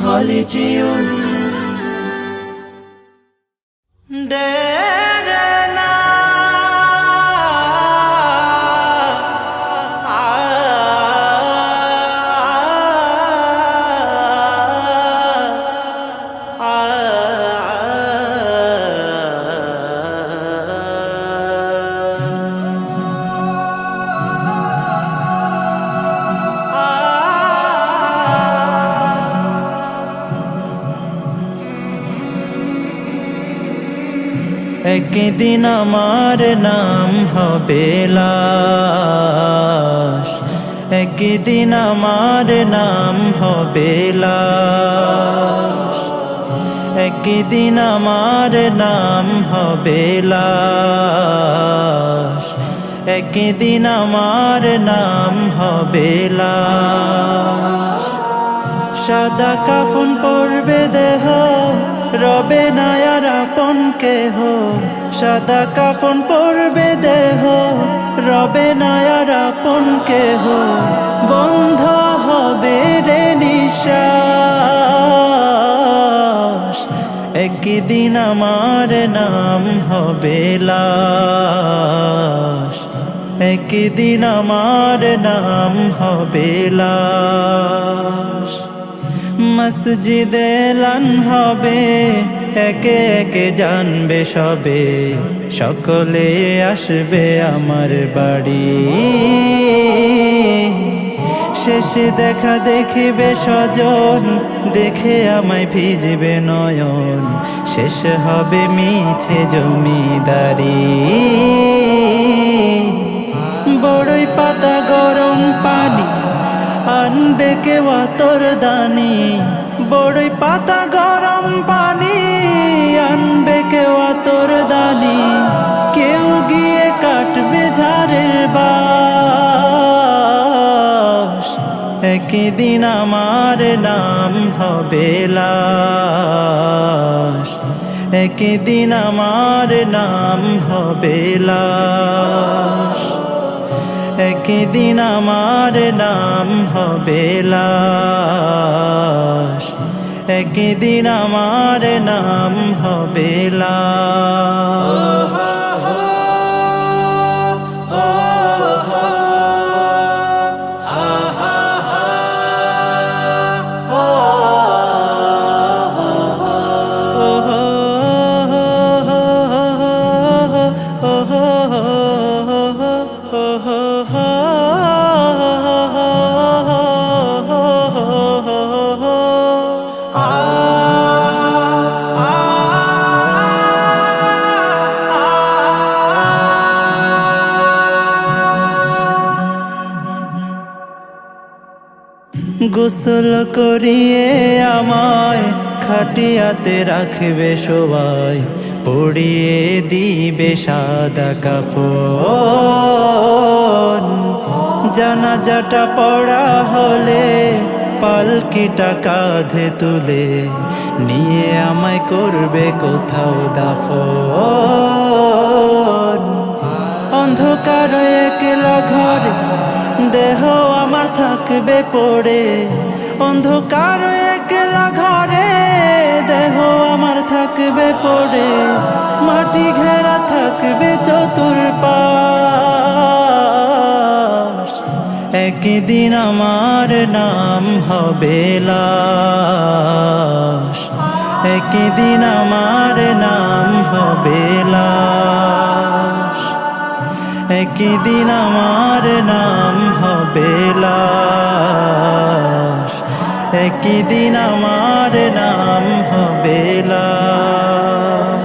Collegium Derena একদিন আমার নাম হবে লাশ, একদিন আমার নাম হবে লাশ, একদিন আমার নাম হবে লাশ, একদিন আমার নাম হবে লাশ। সাদা কাফন পরবে দেহ, রবে না আর আপন কেহ। সাদা কাফন পরবে দেহ, রবে না আর আপন কেহ। বন্ধ হবে রে নিঃশ্বাস, একদিন আমার নাম হবে লাশ, একদিন আমার নাম হবে লাশ। মসজিদে এলান হবে, একে একে জানবে সবে, সকলে আসবে আমার বাড়ি। শেষে দেখা দেখিবে স্বজন, দেখে আমায় ভিজবে নয়ন। শেষ হবে মিছে জমিদারি, বড়ই পাতা গরম পানি আনবে কেউ আতর দানি। বড়ই পাতা গরম পানি আনবে কেউ আতর দানি। কেউ গিয়ে কাটবে ঝাড়ের বাঁশ, একদিন আমার নাম হবে লাশ, একদিন আমার নাম হবে লাশ, একদিন আমার নাম হবে লাশ, একদিন আমার নাম হবে লাশ। গোসল করিয়ে আমায় খাটিয়াতে রাখবে সবাই, পরিয়ে দিবে সাদা কাফন। জানাজাটা পড়া হলে পালকিটা কাঁধে তুলে নিয়ে আমায় করবে কোথাও দাফন। অন্ধকার একলা ঘরে দেহ আমার থাকবে পড়ে, অন্ধকার একলা ঘরে দেহ আমার থাকবে পড়ে। মাটি ঘেরা থাকবে চতুর্পাশ, একদিন আমার নাম হবে লাশ, একদিন আমার নাম হবে লাশ, একদিন আমার নাম হবে লাশ, একদিন আমার নাম হবে লাশ।